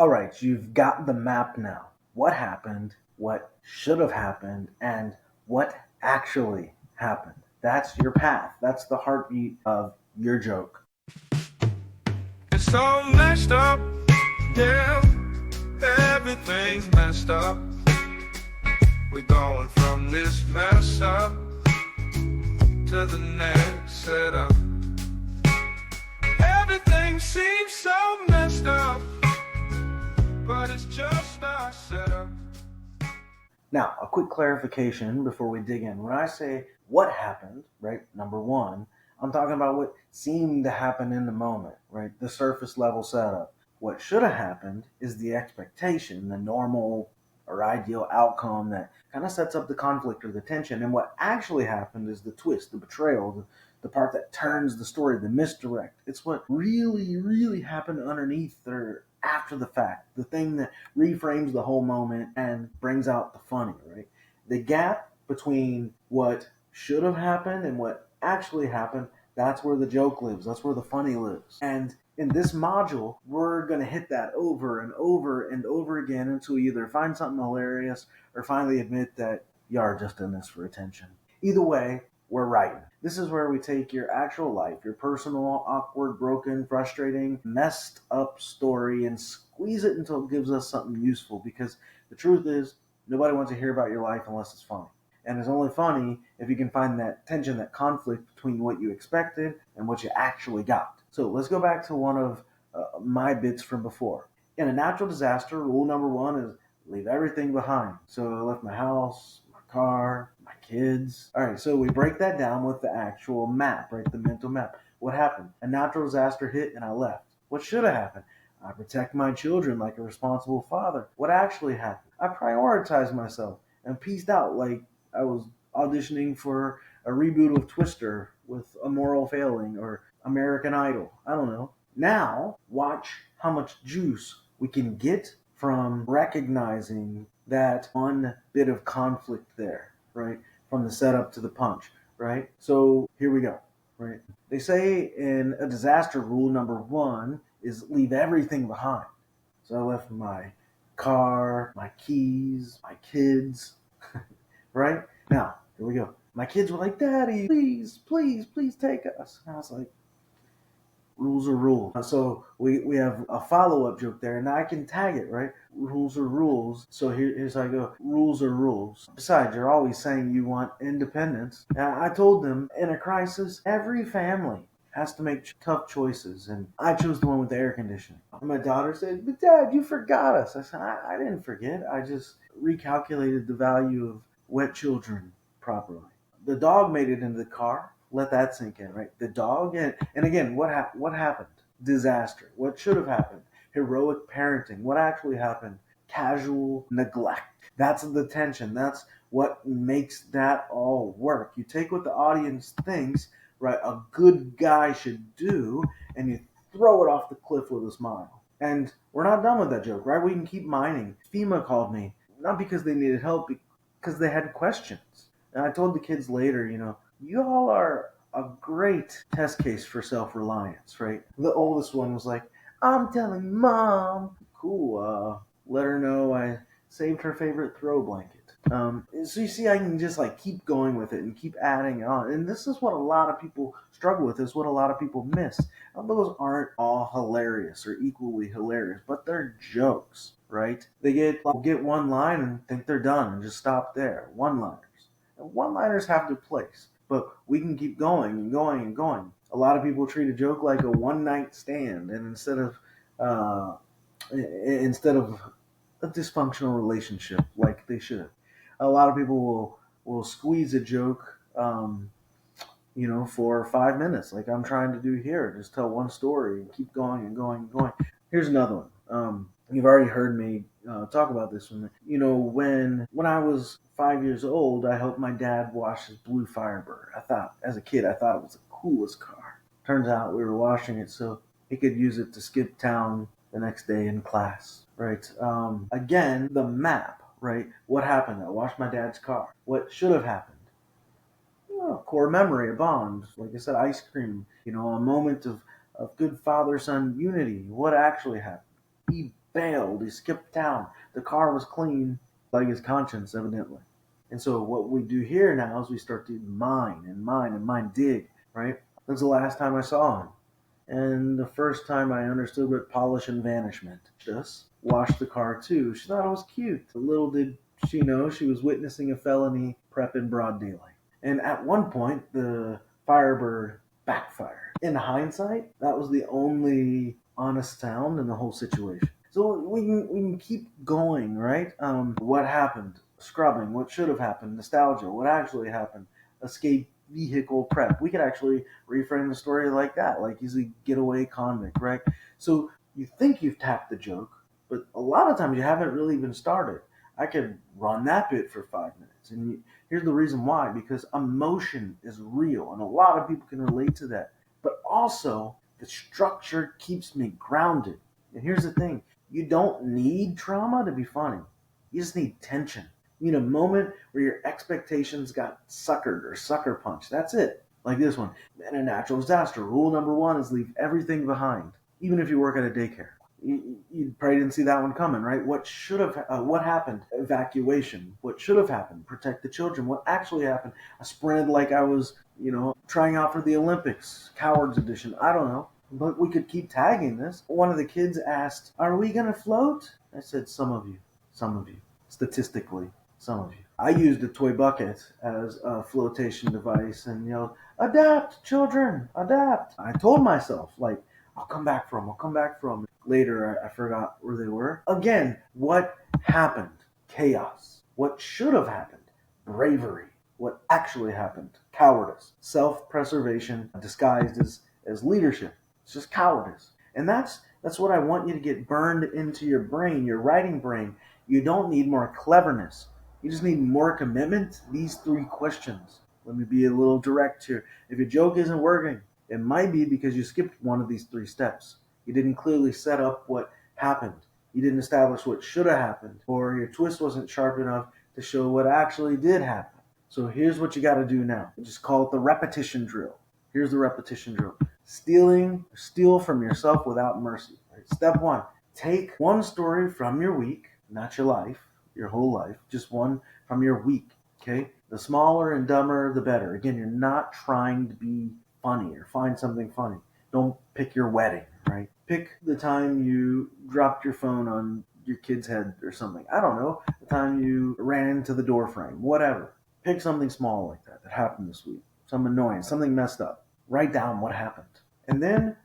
All right, you've got the map now. What happened, what should have happened, and what actually happened. That's your path. That's the heartbeat of your joke. It's all messed up, yeah. Everything's messed up. We're going from this mess up to the next setup. Everything seems so messed up, but it's just our setup. Now, a quick clarification before we dig in. When I say what happened, right, number one, I'm talking about what seemed to happen in the moment, right, the surface level setup. What should have happened is the expectation, the normal or ideal outcome that kind of sets up the conflict or the tension. And what actually happened is the twist, the betrayal, the part that turns the story, the misdirect. It's what really, really happened underneath or after the fact, the thing that reframes the whole moment and brings out the funny, right? The gap between what should have happened and what actually happened, that's where the joke lives. That's where the funny lives. And in this module, we're going to hit that over and over and over again until we either find something hilarious or finally admit that you are just in this for attention. Either way, we're writing. This is where we take your actual life, your personal, awkward, broken, frustrating, messed up story and squeeze it until it gives us something useful because the truth is, nobody wants to hear about your life unless it's funny. And it's only funny if you can find that tension, that conflict between what you expected and what you actually got. So let's go back to one of my bits from before. In a natural disaster, rule number one is leave everything behind. So I left my house, my car, my kids. All right, so we break that down with the actual map, right? The mental map. What happened? A natural disaster hit and I left. What should have happened? I protect my children like a responsible father. What actually happened? I prioritized myself and pieced out like I was auditioning for a reboot of Twister with a moral failing or American Idol. I don't know. Now, watch how much juice we can get from recognizing that one bit of conflict there, right? From the setup to the punch, right? So here we go, right? They say in a disaster, rule number one is leave everything behind. So I left my car, my keys, my kids, right? Now, here we go. My kids were like, Daddy, please, please, please take us. And I was like, rules are rules. So we have a follow up joke there, and I can tag it, right? Rules are rules. So here's how I go. Rules are rules. Besides, you're always saying you want independence. And I told them in a crisis, every family has to make tough choices, and I chose the one with the air conditioning. And my daughter said, "But Dad, you forgot us." I said, "I didn't forget. I just recalculated the value of wet children properly." The dog made it into the car. Let that sink in, right? The dog, and again, what happened? Disaster. What should have happened? Heroic parenting. What actually happened? Casual neglect. That's the tension. That's what makes that all work. You take what the audience thinks, right, a good guy should do, and you throw it off the cliff with a smile. And we're not done with that joke, right? We can keep mining. FEMA called me, not because they needed help, because they had questions. And I told the kids later, you all are a great test case for self reliance, right? The oldest one was like, I'm telling mom. Cool. Let her know I saved her favorite throw blanket. So you see, I can just like keep going with it and keep adding on. And this is what a lot of people struggle with, is what a lot of people miss. Now, those aren't all hilarious or equally hilarious, but they're jokes, right? They get one line and think they're done and just stop there. One liners. And one liners have their place, but we can keep going and going and going. A lot of people treat a joke like a one night stand, and uh, instead of a dysfunctional relationship like they should. A lot of people will squeeze a joke, for 5 minutes, like I'm trying to do here. Just tell one story and keep going and going and going. Here's another one. You've already heard me talk about this one. When I was 5 years old, I helped my dad wash his blue Firebird. As a kid, I thought it was the coolest car. Turns out we were washing it so he could use it to skip town the next day in class. Right. Again, the map. Right. What happened? I washed my dad's car. What should have happened? Core memory, a bond. Like I said, ice cream. A moment of good father-son unity. What actually happened? He failed. He skipped town. The car was clean, like his conscience, evidently. And so what we do here now is we start to mine and mine and mine, dig, right? When's the last time I saw him? And the first time I understood what polish and vanish meant. Just washed the car too. She thought it was cute. Little did she know she was witnessing a felony prep in broad daylight. And at one point, the Firebird backfired. In hindsight, that was the only honest sound in the whole situation. So we can keep going, right? What happened? Scrubbing. What should have happened? Nostalgia. What actually happened? Escape vehicle prep. We could actually reframe the story like that, like he's a getaway convict, right? So you think you've tapped the joke, but a lot of times you haven't really even started. I could run that bit for 5 minutes, and here's the reason why: because emotion is real, and a lot of people can relate to that. But also, the structure keeps me grounded. And here's the thing: you don't need trauma to be funny. You just need tension. You need a moment where your expectations got suckered or sucker punched. That's it. Like this one. In a natural disaster, rule number one is leave everything behind, even if you work at a daycare. You probably didn't see that one coming, right? What happened? Evacuation. What should have happened? Protect the children. What actually happened? I sprinted like I was, trying out for the Olympics, Cowards edition. I don't know. But we could keep tagging this. One of the kids asked, "Are we going to float?" I said, Some of you. Some of you. Statistically, some of you. I used a toy bucket as a flotation device and yelled, "Adapt, children, adapt." I told myself, like, I'll come back from, I'll come back from. Later, I forgot where they were. Again, what happened? Chaos. What should have happened? Bravery. What actually happened? Cowardice. Self-preservation disguised as leadership. It's just cowardice. And that's what I want you to get burned into your brain, your writing brain. You don't need more cleverness. You just need more commitment to these three questions. Let me be a little direct here. If your joke isn't working, it might be because you skipped one of these three steps. You didn't clearly set up what happened. You didn't establish what should have happened, or your twist wasn't sharp enough to show what actually did happen. So here's what you got to do now. Just call it the repetition drill. Here's the repetition drill. Steal from yourself without mercy. Right? Step one, take one story from your week, not your life, your whole life, just one from your week. Okay? The smaller and dumber, the better. Again, you're not trying to be funny or find something funny. Don't pick your wedding, right? Pick the time you dropped your phone on your kid's head or something. I don't know. The time you ran into the door frame, whatever. Pick something small like that happened this week. Some annoyance, something messed up. Write down what happened. And then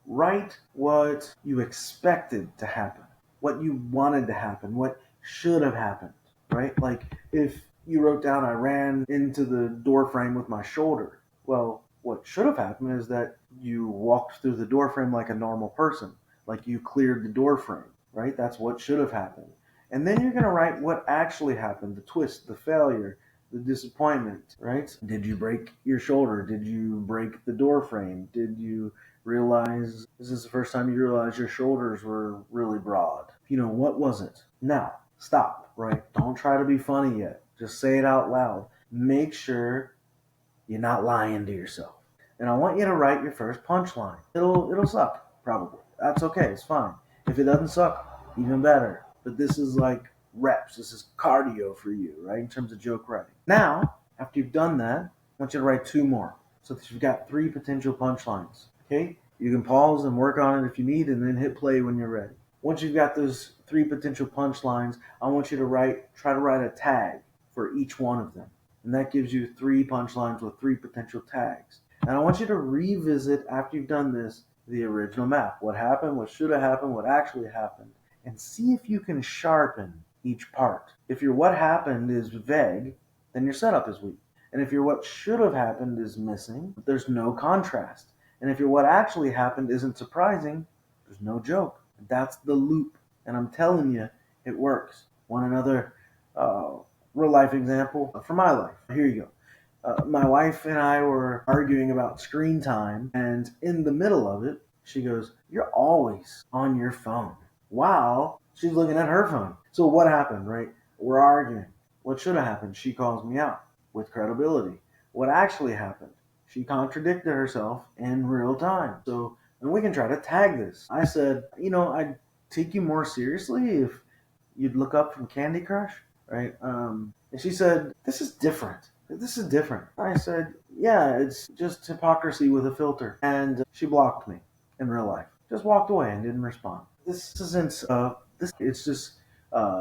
write what you expected to happen, what you wanted to happen, what should have happened, right? Like if you wrote down, "I ran into the door frame with my shoulder." Well, what should have happened is that you walked through the door frame like a normal person, like you cleared the door frame, right? That's what should have happened. And then you're going to write what actually happened, the twist, the failure, the disappointment, right? Did you break your shoulder? Did you break the door frame? Did you realize this is the first time you realize your shoulders were really broad? What was it? Now, stop, right? Don't try to be funny yet. Just say it out loud. Make sure you're not lying to yourself. And I want you to write your first punchline. It'll suck, probably. That's okay, it's fine. If it doesn't suck, even better. But this is like reps. This is cardio for you, right? In terms of joke writing. Now, after you've done that, I want you to write two more so that you've got three potential punchlines. Okay? You can pause and work on it if you need, and then hit play when you're ready. Once you've got those three potential punchlines, I want you to try to write a tag for each one of them. And that gives you three punchlines with three potential tags. And I want you to revisit, after you've done this, the original map. What happened, what should have happened, what actually happened. And see if you can sharpen each part. If your what happened is vague, then your setup is weak. And if your what should have happened is missing, there's no contrast. And if your what actually happened isn't surprising, there's no joke. That's the loop. And I'm telling you, it works. Want another real life example from my life? Here you go. My wife and I were arguing about screen time, and in the middle of it, she goes, "You're always on your phone," while she's looking at her phone. So what happened, right? We're arguing. What should have happened? She calls me out with credibility. What actually happened? She contradicted herself in real time. So, and we can try to tag this. I said, take you more seriously if you'd look up from Candy Crush, right? And she said, "This is different. This is different." I said, "Yeah, it's just hypocrisy with a filter." And she blocked me in real life. Just walked away and didn't respond. This isn't. This. It's just.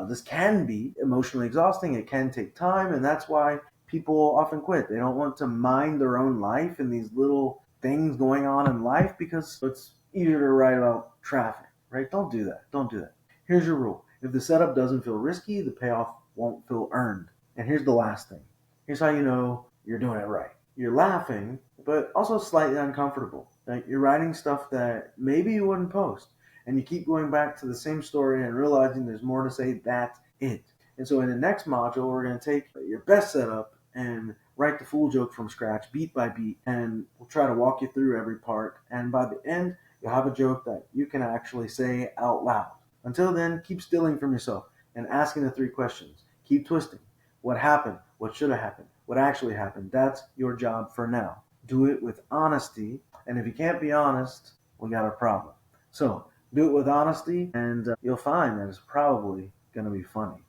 This can be emotionally exhausting. It can take time, and that's why people often quit. They don't want to mind their own life and these little things going on in life because it's easier to write about traffic, right? Don't do that. Don't do that. Here's your rule. If the setup doesn't feel risky, the payoff won't feel earned. And here's the last thing. Here's how you know you're doing it right. You're laughing, but also slightly uncomfortable. Like you're writing stuff that maybe you wouldn't post. And you keep going back to the same story and realizing there's more to say. That's it. And so in the next module, we're going to take your best setup and write the full joke from scratch, beat by beat, and we'll try to walk you through every part. And by the end, you'll have a joke that you can actually say out loud. Until then, keep stealing from yourself and asking the 3 questions. Keep twisting. What happened? What should have happened? What actually happened? That's your job for now. Do it with honesty. And if you can't be honest, we got a problem. So do it with honesty, and you'll find that it's probably going to be funny.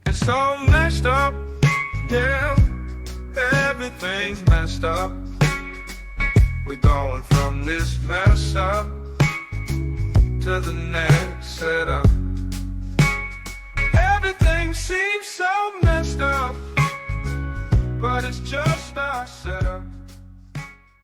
It's all messed up, yeah. Everything's messed up. We're going from this mess up to the next setup. Everything seems so messed up, but it's just our setup.